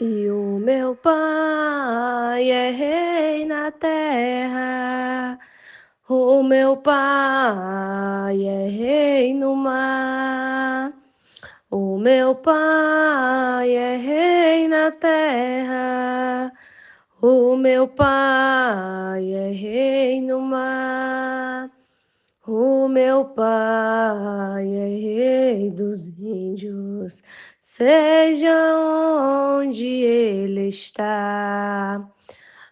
E o meu Pai é rei na terra, o meu Pai é rei no mar. O meu Pai é rei na terra, o meu Pai é rei no mar. O meu Pai é rei dos índios, seja onde ele está.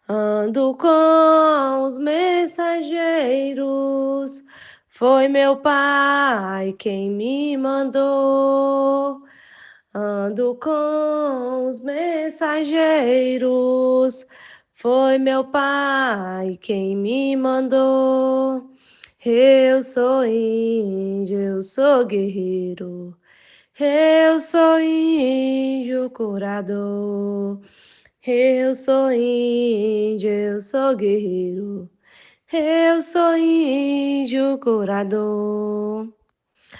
Ando com os mensageiros, foi meu Pai quem me mandou. Ando com os mensageiros, foi meu Pai quem me mandou. Eu sou índio, eu sou guerreiro, eu sou índio curador. Eu sou índio, eu sou guerreiro, eu sou índio curador.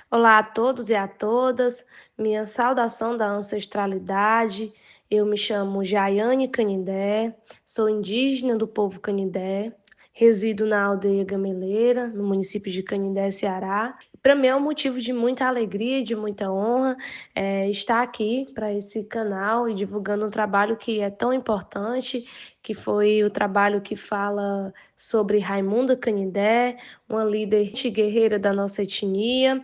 Olá a todos e a todas, minha saudação da ancestralidade. Eu me chamo Jaiane Canindé, sou indígena do povo Canindé, resido na aldeia Gameleira, no município de Canindé, Ceará. Para mim é um motivo de muita alegria e de muita honra estar aqui para esse canal e divulgando um trabalho que é tão importante, que foi o trabalho que fala sobre Raimunda Canindé, uma líder guerreira da nossa etnia,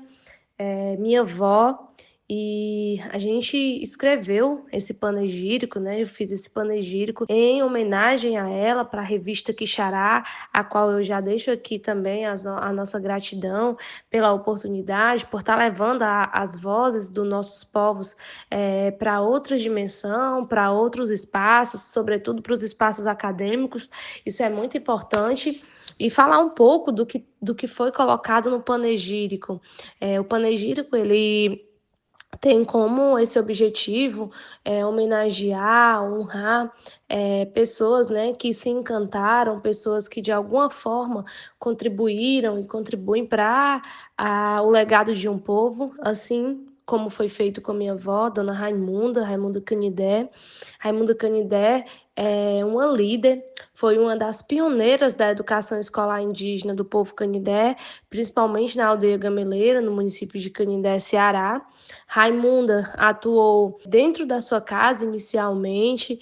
minha avó, e a gente escreveu esse panegírico, né? Eu fiz esse panegírico em homenagem a ela, para a revista Quixará, a qual eu já deixo aqui também a nossa gratidão pela oportunidade, por estar levando as vozes dos nossos povos para outra dimensão, para outros espaços, sobretudo para os espaços acadêmicos. Isso é muito importante. E falar um pouco do que foi colocado no panegírico. O panegírico, ele tem como esse objetivo homenagear, honrar pessoas, né, que se encantaram, pessoas que de alguma forma contribuíram e contribuem para o legado de um povo, assim como foi feito com a minha avó, Dona Raimunda Canidé. Raimunda Canidé é uma líder, foi uma das pioneiras da educação escolar indígena do povo Canidé, principalmente na aldeia Gameleira, no município de Canindé, Ceará. Raimunda atuou dentro da sua casa inicialmente,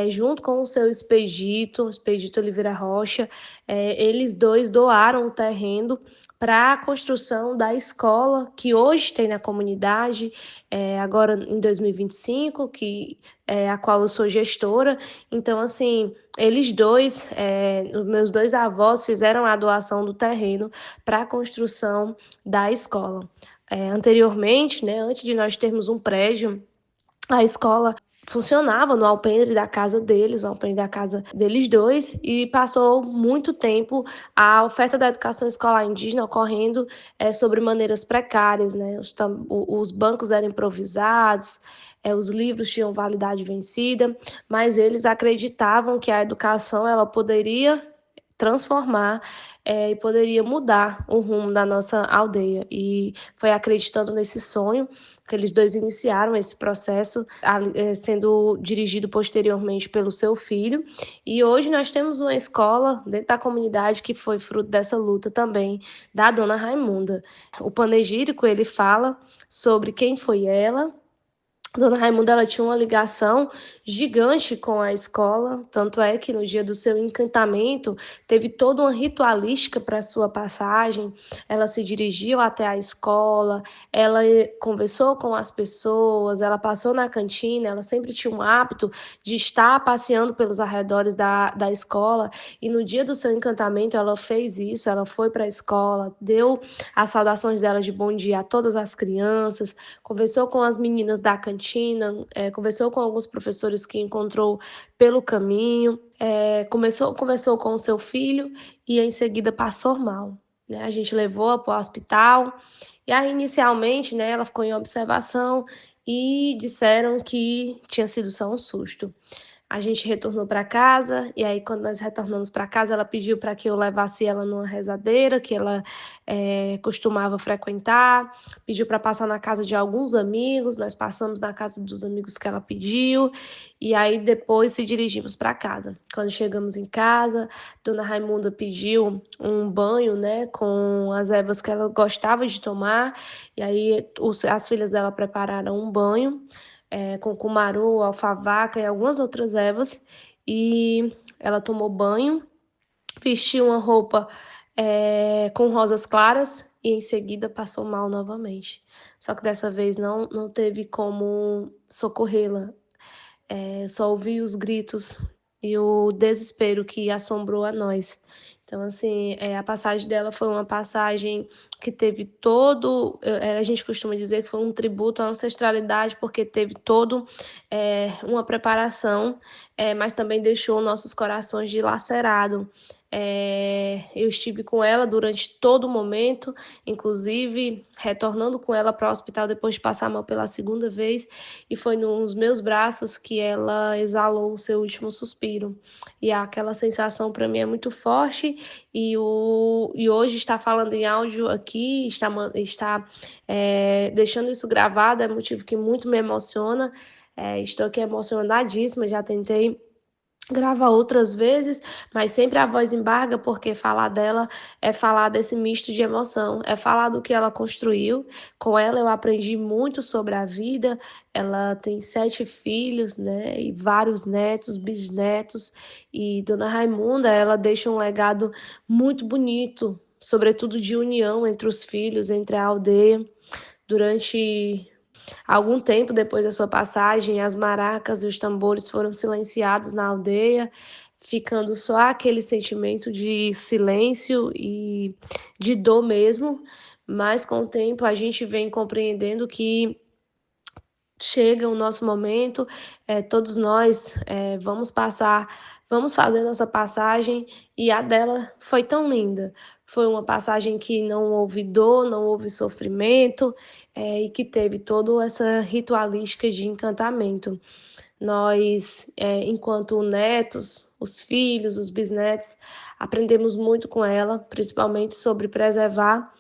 junto com o seu Expedito Oliveira Rocha. Eles dois doaram o terreno para a construção da escola que hoje tem na comunidade, agora em 2025, a qual eu sou gestora. Então, assim, eles dois, os meus dois avós, fizeram a doação do terreno para a construção da escola. Anteriormente, né, antes de nós termos um prédio, a escola funcionava no alpendre da casa deles, no alpendre da casa deles dois, e passou muito tempo a oferta da educação escolar indígena ocorrendo sobre maneiras precárias, né? Os bancos eram improvisados, os livros tinham validade vencida, mas eles acreditavam que a educação ela poderia transformar, e poderia mudar o rumo da nossa aldeia. E foi acreditando nesse sonho que eles 2 iniciaram esse processo, sendo dirigido posteriormente pelo seu filho. E hoje nós temos uma escola dentro da comunidade que foi fruto dessa luta também da dona Raimunda. O panegírico, ele fala sobre quem foi ela. Dona Raimunda, ela tinha uma ligação gigante com a escola, tanto é que no dia do seu encantamento teve toda uma ritualística para sua passagem. Ela se dirigiu até a escola, ela conversou com as pessoas, ela passou na cantina, ela sempre tinha um hábito de estar passeando pelos arredores da escola, e no dia do seu encantamento ela fez isso, ela foi para a escola, deu as saudações dela de bom dia a todas as crianças, conversou com as meninas da cantina, conversou com alguns professores que encontrou pelo caminho, conversou com o seu filho e em seguida passou mal, né? A gente levou-a para o hospital e aí inicialmente, né, ela ficou em observação e disseram que tinha sido só um susto. A gente retornou para casa, e aí quando nós retornamos para casa, ela pediu para que eu levasse ela numa rezadeira que ela costumava frequentar, pediu para passar na casa de alguns amigos, nós passamos na casa dos amigos que ela pediu, e aí depois se dirigimos para casa. Quando chegamos em casa, Dona Raimunda pediu um banho, né, com as ervas que ela gostava de tomar, e aí as filhas dela prepararam um banho, com cumaru, alfavaca e algumas outras ervas, e ela tomou banho, vestiu uma roupa com rosas claras e em seguida passou mal novamente. Só que dessa vez não teve como socorrê-la. Só ouvi os gritos e o desespero que assombrou a nós. Então, assim, a passagem dela foi uma passagem que teve todo. A gente costuma dizer que foi um tributo à ancestralidade, porque teve todo uma preparação, mas também deixou nossos corações dilacerados. Eu estive com ela durante todo o momento, inclusive retornando com ela para o hospital depois de passar mal pela segunda vez, e foi nos meus braços que ela exalou o seu último suspiro. E aquela sensação para mim é muito forte, e hoje estar falando em áudio aqui, está deixando isso gravado, é motivo que muito me emociona. Estou aqui emocionadíssima, já tentei grava outras vezes, mas sempre a voz embarga, porque falar dela é falar desse misto de emoção, é falar do que ela construiu. Com ela eu aprendi muito sobre a vida. Ela tem 7 filhos, né, e vários netos, bisnetos, e Dona Raimunda, ela deixa um legado muito bonito, sobretudo de união entre os filhos, entre a aldeia. Durante algum tempo depois da sua passagem, as maracas e os tambores foram silenciados na aldeia, ficando só aquele sentimento de silêncio e de dor mesmo. Mas com o tempo a gente vem compreendendo que chega o nosso momento, todos nós vamos fazer nossa passagem, e a dela foi tão linda. Foi uma passagem que não houve dor, não houve sofrimento, e que teve toda essa ritualística de encantamento. Nós, enquanto netos, os filhos, os bisnetos, aprendemos muito com ela, principalmente sobre preservar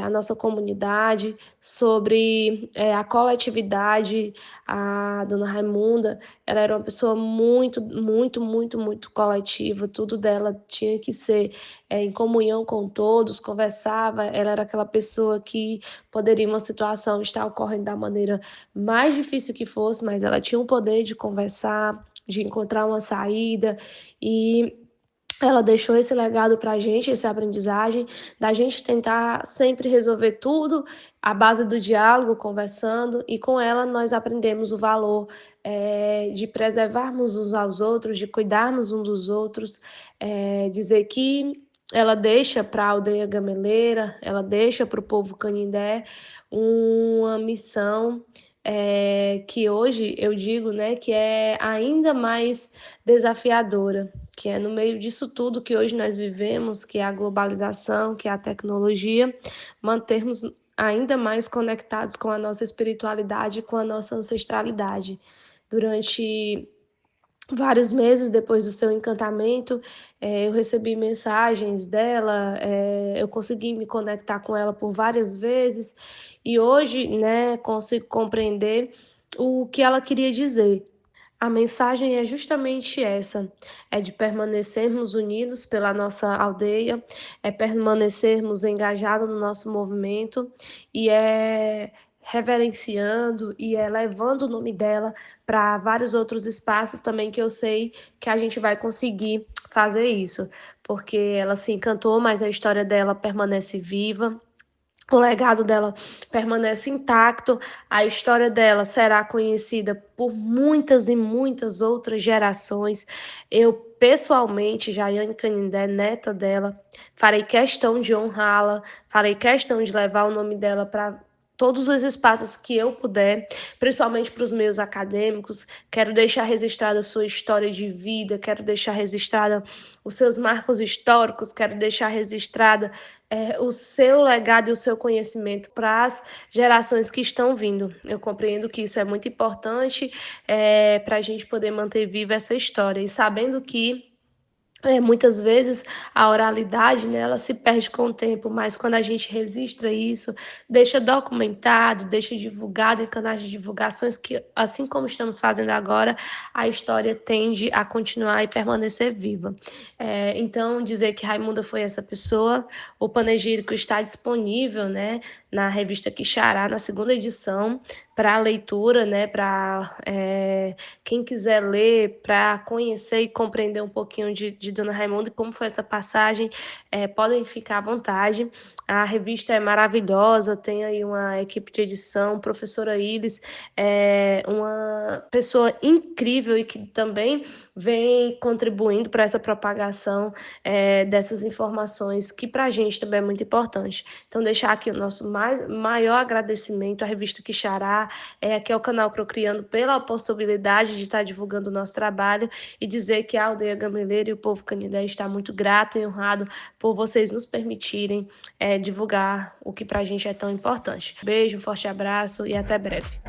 a nossa comunidade, sobre a coletividade. A dona Raimunda, ela era uma pessoa muito, muito, muito, muito coletiva, tudo dela tinha que ser em comunhão com todos, conversava, ela era aquela pessoa que poderia uma situação estar ocorrendo da maneira mais difícil que fosse, mas ela tinha o poder de conversar, de encontrar uma saída, e ela deixou esse legado para a gente, essa aprendizagem, da gente tentar sempre resolver tudo à base do diálogo, conversando, e com ela nós aprendemos o valor de preservarmos uns aos outros, de cuidarmos uns dos outros, dizer que ela deixa para a aldeia gameleira, ela deixa para o povo canindé uma missão que hoje eu digo, né, que é ainda mais desafiadora, que é no meio disso tudo que hoje nós vivemos, que é a globalização, que é a tecnologia, mantermos ainda mais conectados com a nossa espiritualidade, com a nossa ancestralidade. Durante Vários meses depois do seu encantamento, eu recebi mensagens dela, eu consegui me conectar com ela por várias vezes, e hoje, né, consigo compreender o que ela queria dizer. A mensagem é justamente essa, é de permanecermos unidos pela nossa aldeia, é permanecermos engajados no nosso movimento e é reverenciando e é levando o nome dela para vários outros espaços também que eu sei que a gente vai conseguir fazer isso, porque ela se encantou, mas a história dela permanece viva. O legado dela permanece intacto, a história dela será conhecida por muitas e muitas outras gerações. Eu, pessoalmente, Jaiane Canindé, neta dela, farei questão de honrá-la, farei questão de levar o nome dela para todos os espaços que eu puder, principalmente para os meios acadêmicos. Quero deixar registrada a sua história de vida, quero deixar registrada os seus marcos históricos, quero deixar registrada o seu legado e o seu conhecimento para as gerações que estão vindo. Eu compreendo que isso é muito importante para a gente poder manter viva essa história. E sabendo que muitas vezes a oralidade, né, ela se perde com o tempo, mas quando a gente registra isso, deixa documentado, deixa divulgado em canais de divulgações que, assim como estamos fazendo agora, a história tende a continuar e permanecer viva. Então, dizer que Raimunda foi essa pessoa, o panegírico está disponível, né, na revista Quixará, na segunda edição, para leitura, né, para quem quiser ler, para conhecer e compreender um pouquinho de Dona Raimunda e como foi essa passagem, podem ficar à vontade. A revista é maravilhosa, tem aí uma equipe de edição, professora Ilis, uma pessoa incrível e que também vem contribuindo para essa propagação dessas informações, que para a gente também é muito importante. Então, deixar aqui o nosso maior agradecimento à revista Quixará, que é o canal Procriando, pela possibilidade de estar divulgando o nosso trabalho e dizer que a Aldeia Gameleira e o povo Canindé está muito grato e honrado por vocês nos permitirem divulgar o que para a gente é tão importante. Beijo, um forte abraço e até breve.